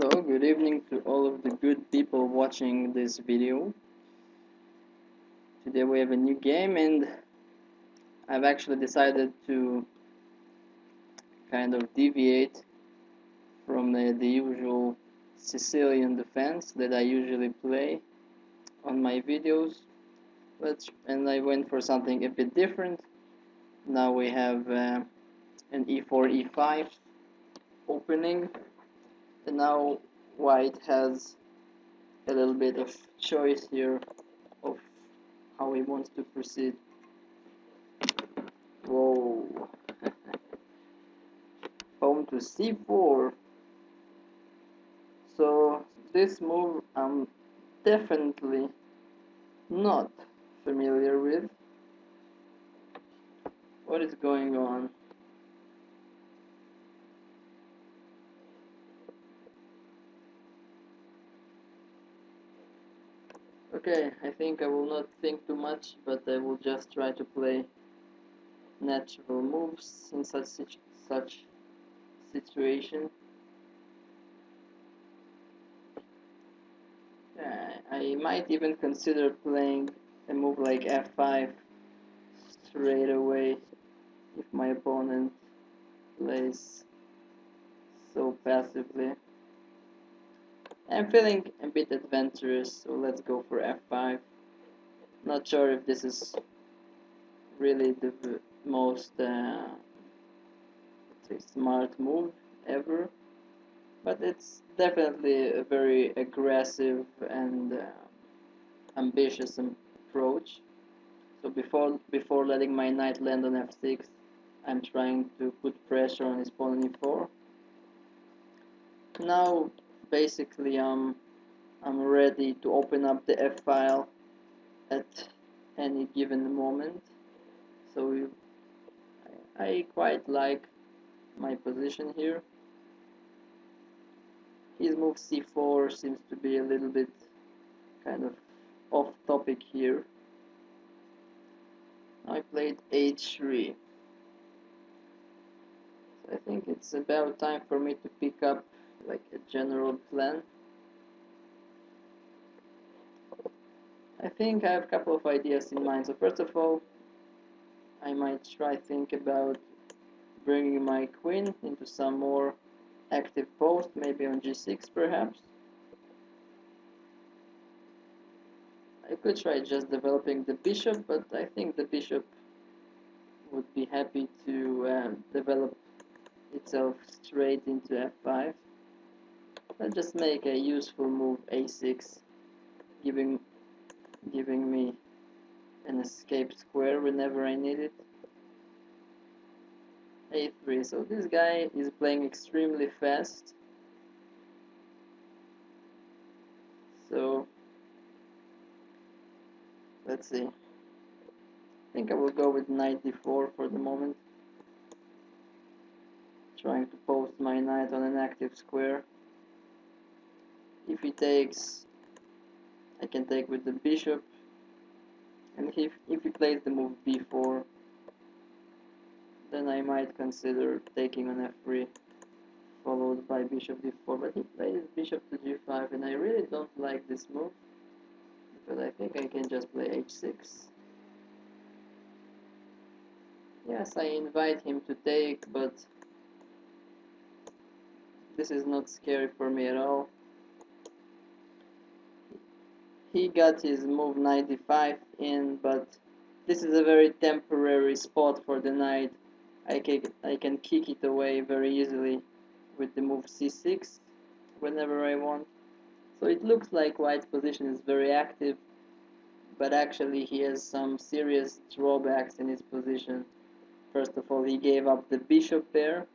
Hello, good evening to all of the good people watching this video. Today we have a new game and I've actually decided to kind of deviate from the usual Sicilian defense that I usually play on my videos. And I went for something a bit different. Now we have an e4, e5 opening, and now white has a little bit of choice here of how he wants to proceed. Whoa. Pawn to c4. So this move I'm definitely not familiar with. What is going on? Okay, I think I will not think too much, but I will just try to play natural moves in such situation. I might even consider playing a move like f5 straight away if my opponent plays so passively. I'm feeling a bit adventurous, so let's go for f5. Not sure if this is really the most smart move ever, but it's definitely a very aggressive and ambitious approach. So before letting my knight land on f6, I'm trying to put pressure on his pawn on e4. Now basically I'm ready to open up the f file at any given moment. So I quite like my position here. His move c4 seems to be a little bit kind of off topic here. I played h3. So I think it's about time for me to pick up like a general plan. I think I have a couple of ideas in mind. So first of all, I might think about bringing my queen into some more active post, maybe on g6 perhaps. I could try just developing the bishop, but I think the bishop would be happy to develop itself straight into f5. Let's just make a useful move a6, giving me an escape square whenever I need it. a3. So this guy is playing extremely fast. So let's see. I think I will go with knight d4 for the moment. Trying to post my knight on an active square. If he takes, I can take with the bishop. And if he plays the move b4, then I might consider taking on f3, followed by bishop d4. But he plays bishop to g5, and I really don't like this move, because I think I can just play h6. Yes, I invite him to take, but this is not scary for me at all. He got his move knight d5 in, but this is a very temporary spot for the knight. I can kick it away very easily with the move c6 whenever I want. So it looks like white's position is very active, but actually he has some serious drawbacks in his position. First of all, he gave up the bishop pair,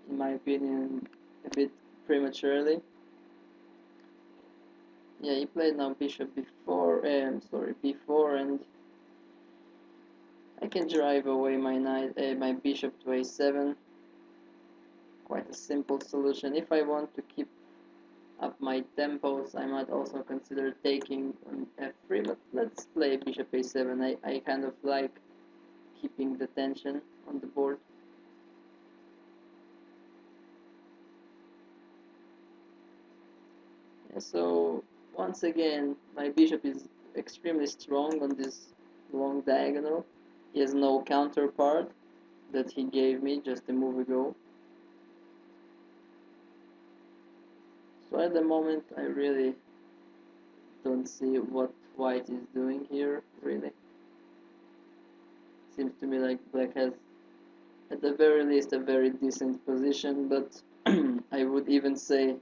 in my opinion, a bit prematurely. Yeah, he played now bishop b4, and I can drive away my my bishop to a7. Quite a simple solution. If I want to keep up my tempos, I might also consider taking on f3, but let's play bishop a7. I kind of like keeping the tension on the board. So once again, my bishop is extremely strong on this long diagonal. He has no counterpart that he gave me just a move ago. So at the moment I really don't see what white is doing here, really. Seems to me like black has at the very least a very decent position, but I would even say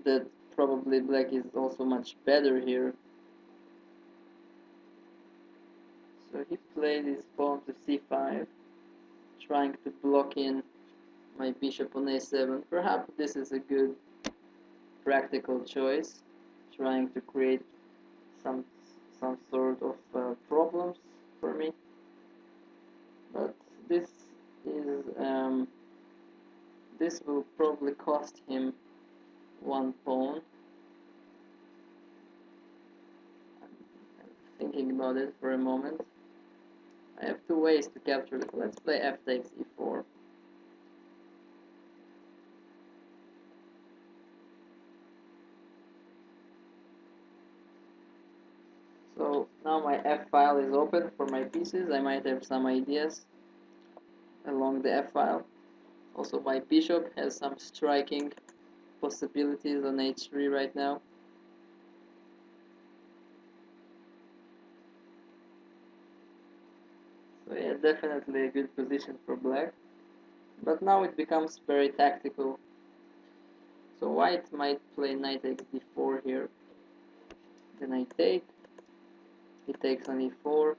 that probably black is also much better here. So he played his pawn to c5, trying to block in my bishop on a7. Perhaps this is a good practical choice, trying to create some sort of problems for me. But this is this will probably cost him one pawn. I'm thinking about it for a moment. I have two ways to capture it. Let's play f takes e4. So now my f file is open for my pieces. I might have some ideas along the f file. Also my bishop has some striking possibilities on h3 right now. So yeah, definitely a good position for black. But now it becomes very tactical. So white might play knight takes d4 here. Then I take. He takes on e4.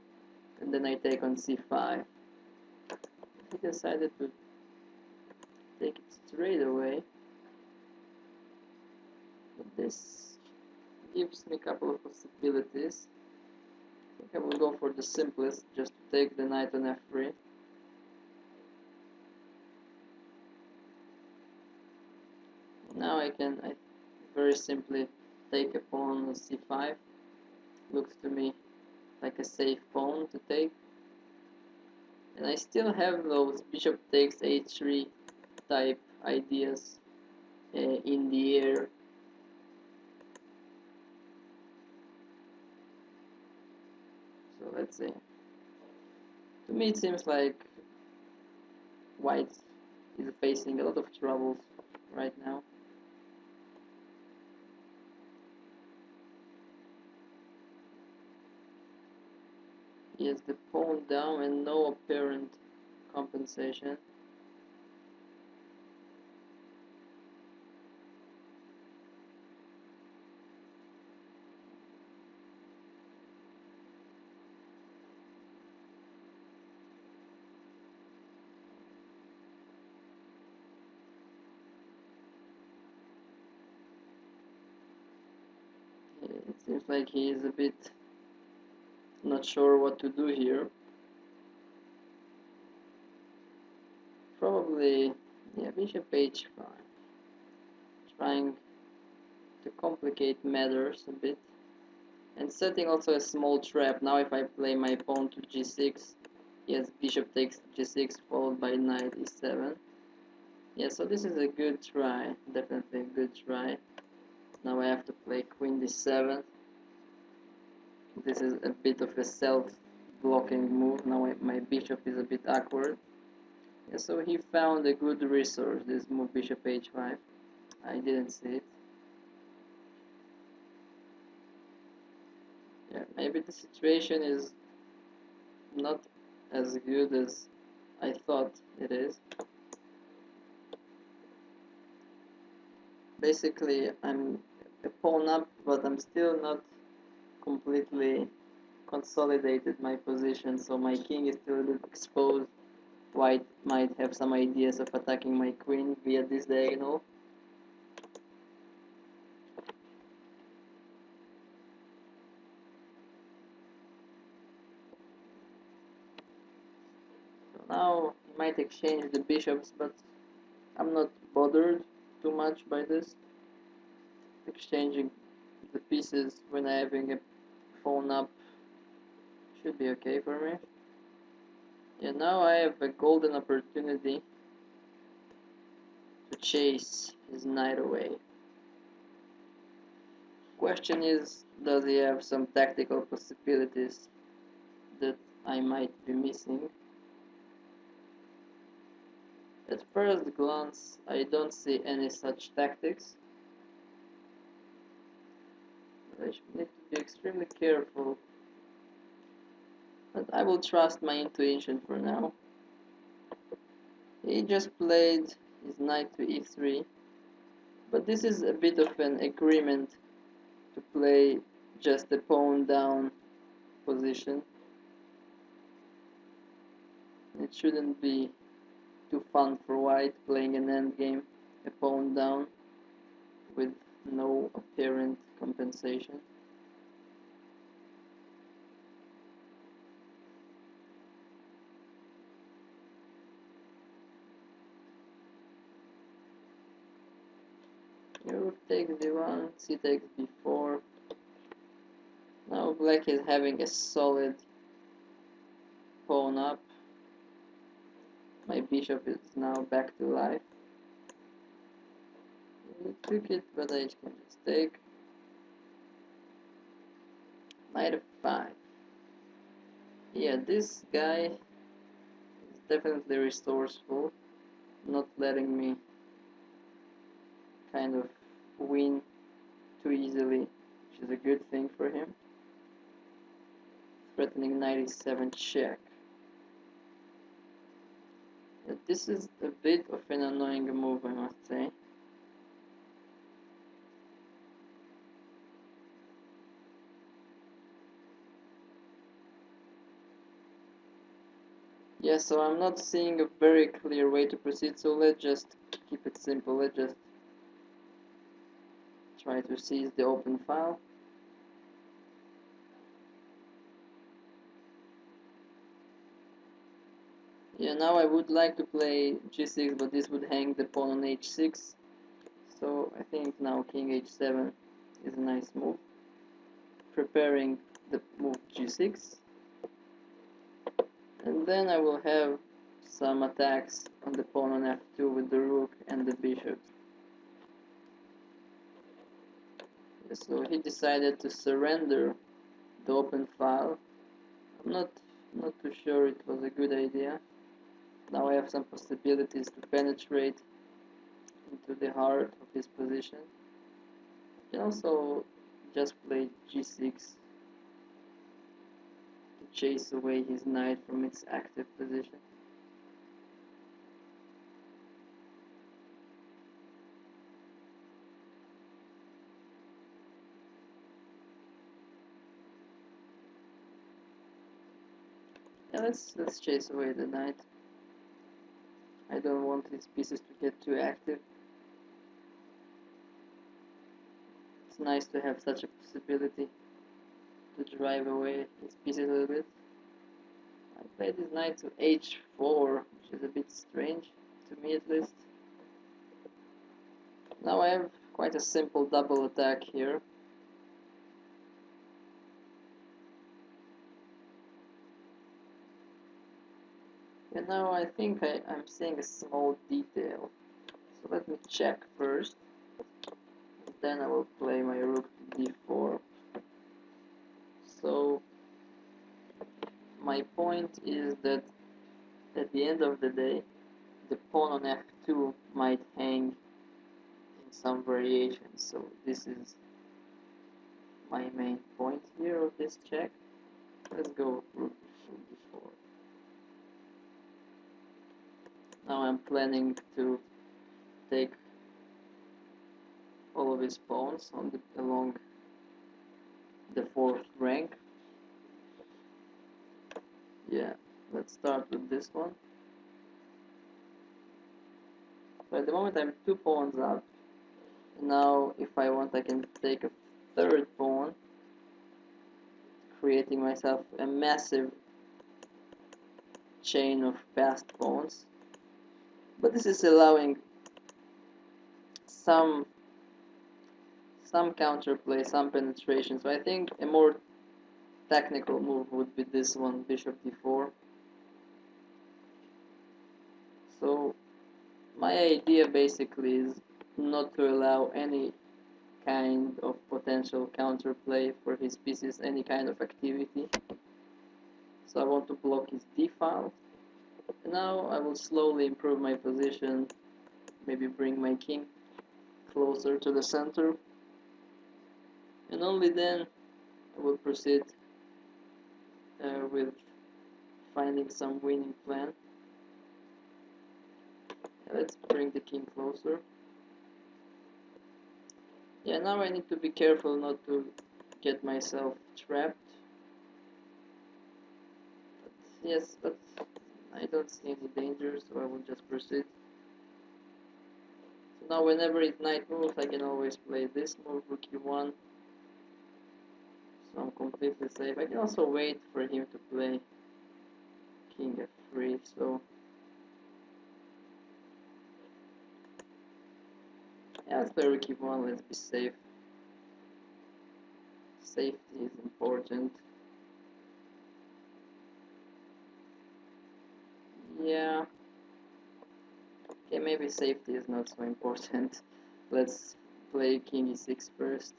And then I take on c5. He decided to take it straight away. But this gives me a couple of possibilities. I think I will go for the simplest, just to take the knight on f3. Now I can very simply take a pawn on c5. Looks to me like a safe pawn to take. And I still have those bishop takes h3 type ideas in the air. So let's see. To me it seems like white is facing a lot of troubles right now. He has the pawn down and no apparent compensation. It seems like he is a bit not sure what to do here. Probably, yeah, bishop h5. Trying to complicate matters a bit. And setting also a small trap. Now if I play my pawn to g6, yes, bishop takes g6 followed by knight e7. Yeah, so this is a good try, definitely a good try. Now I have to play queen d7. This is a bit of a self-blocking move. Now my bishop is a bit awkward. Yeah, so he found a good resource, this move bishop h5. I didn't see it. Yeah, maybe the situation is not as good as I thought it is. Basically, I'm a pawn up, but I'm still not completely consolidated my position, so my king is still a bit exposed. White might have some ideas of attacking my queen via this diagonal. So now he might exchange the bishops, but I'm not bothered too much by this. Exchanging the pieces when I'm having a pawn up should be okay for me. Yeah, now I have a golden opportunity to chase his knight away. question is, does he have some tactical possibilities that I might be missing? At first glance, I don't see any such tactics. I need to be extremely careful, but I will trust my intuition for now. He just played his knight to e3, but this is a bit of an agreement to play just a pawn down position. It shouldn't be too fun for white playing an endgame, a pawn down with no apparent compensation. Rook takes d1, c takes b4. Now black is having a solid pawn up. My bishop is now back to life. He took it, but I can just take. Knight f5. Yeah, this guy is definitely resourceful, not letting me kind of win too easily, which is a good thing for him. Threatening 97 check. This is a bit of an annoying move, I must say. Yeah, so I'm not seeing a very clear way to proceed, so let's just keep it simple. Let's just try to seize the open file. Yeah, now I would like to play g6, but this would hang the pawn on h6. So I think now king h7 is a nice move. Preparing the move g6. And then I will have some attacks on the pawn on f2 with the rook and the bishop. So he decided to surrender the open file. I'm not too sure it was a good idea. Now I have some possibilities to penetrate into the heart of his position. I can also just play g6 to chase away his knight from its active position. Yeah, let's chase away the knight. I don't want his pieces to get too active. It's nice to have such a possibility to drive away his pieces a little bit. I played his knight to h4, which is a bit strange, to me at least. Now I have quite a simple double attack here. And now I think I'm seeing a small detail. So let me check first. Then I will play my rook to d4. So my point is that at the end of the day, the pawn on f2 might hang in some variation. So this is my main point here of this check. Let's go rook to d4. Now I'm planning to take all of his pawns along the fourth rank. Yeah, let's start with this one. So at the moment I'm 2 pawns up. Now if I want I can take a third pawn, creating myself a massive chain of passed pawns. But this is allowing some counterplay, some penetration. So I think a more technical move would be this one, bishop d4. So my idea basically is not to allow any kind of potential counterplay for his pieces, any kind of activity. So I want to block his d-file. Now I will slowly improve my position, maybe bring my king closer to the center, and only then I will proceed with finding some winning plan. Let's bring the king closer. Yeah, now I need to be careful not to get myself trapped. But yes, but I don't see any danger, so I will just proceed. So now whenever it knight moves, I can always play this move, rook e1. So I'm completely safe. I can also wait for him to play king f3, so yeah, let's play rook e1, let's be safe. Safety is important. Yeah. Okay, maybe safety is not so important. Let's play king e6 first.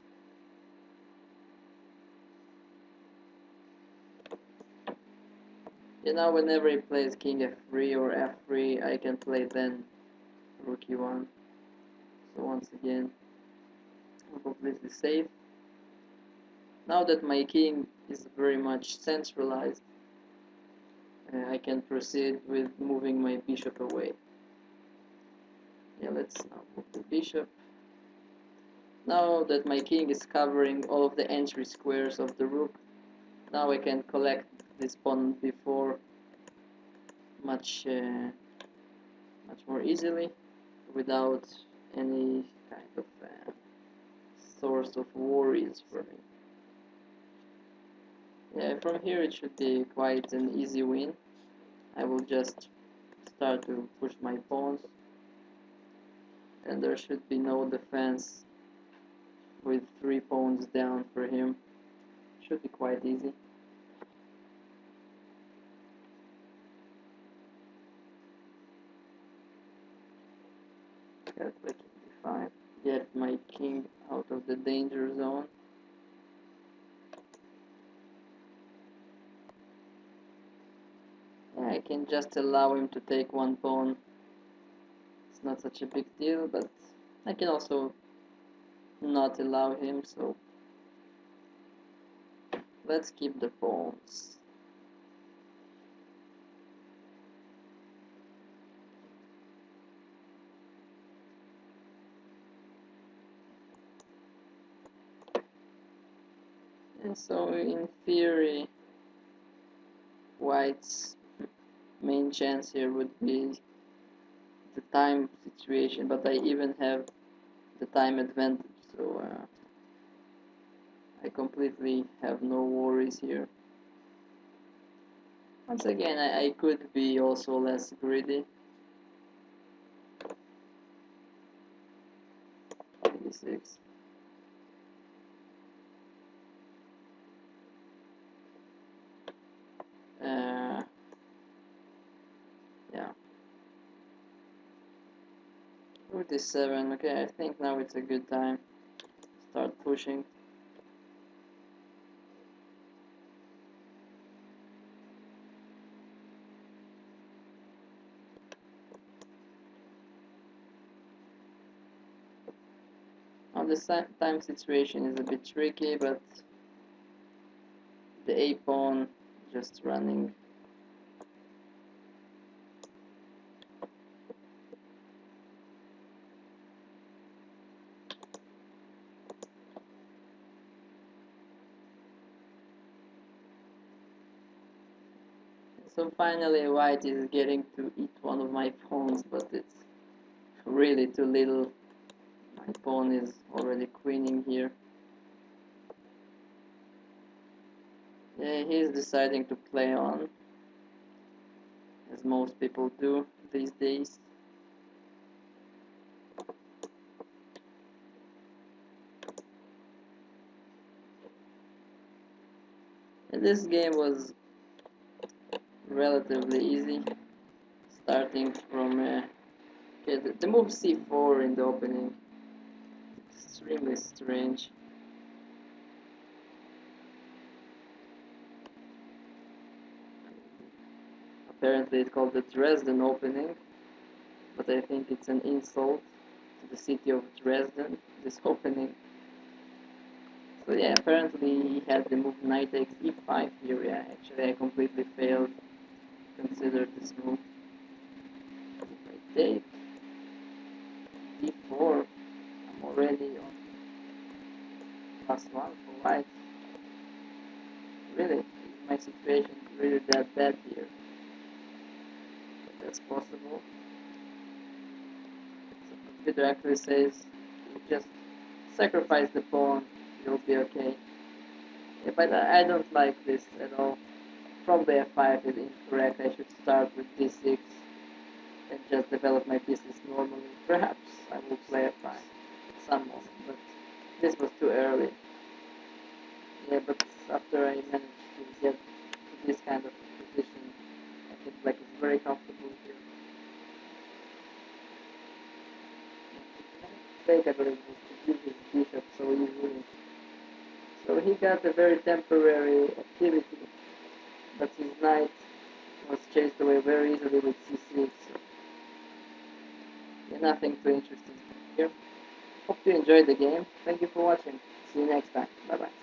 You know, whenever he plays king f3 or f3, I can play then rook e1. So once again, I'm completely safe. Now that my king is very much centralized, I can proceed with moving my bishop away. Yeah, let's now move the bishop. Now that my king is covering all of the entry squares of the rook, now I can collect this pawn before much more easily, without any kind of source of worries for me. Yeah, from here it should be quite an easy win. I will just start to push my pawns, and there should be no defense with 3 pawns down for him. Should be quite easy. Got like d5. Get my king out of the danger zone. Yeah, I can just allow him to take 1 pawn. It's not such a big deal, but I can also not allow him, so let's keep the pawns. And so in theory, White's main chance here would be the time situation, but I even have the time advantage, so I completely have no worries here. Once again, I could be also less greedy. e6. Yeah. Rook d7. Okay, I think now it's a good time to start pushing. Now the time situation is a bit tricky, but the a pawn just running. So finally White is getting to eat one of my pawns, but it's really too little. My pawn is already queening here. Yeah, he's deciding to play on, as most people do these days. And this game was relatively easy, starting from okay, the move c4 in the opening. It's extremely strange. Apparently it's called the Dresden opening, but I think it's an insult to the city of Dresden, this opening. So yeah, apparently he had the move knight takes e5 here. Yeah, actually I completely failed to consider this move. If I take d4, I'm already on +1 for white. Really, my situation is really that bad here. But that's possible. So the computer actually says you just sacrifice the pawn, you'll be okay. Yeah, but I don't like this at all. Probably f5 is incorrect. I should start with d6 and just develop my pieces normally. Perhaps I will play f5 at some moment, but this was too early. Yeah, but after I managed to get to this kind of position, I think black is very comfortable here. Mistake, I believe, was to use his bishop so easily. So he got a very temporary activity, but his knight was chased away very easily with c6. So yeah, nothing too interesting here. Hope you enjoyed the game. Thank you for watching. See you next time. Bye bye.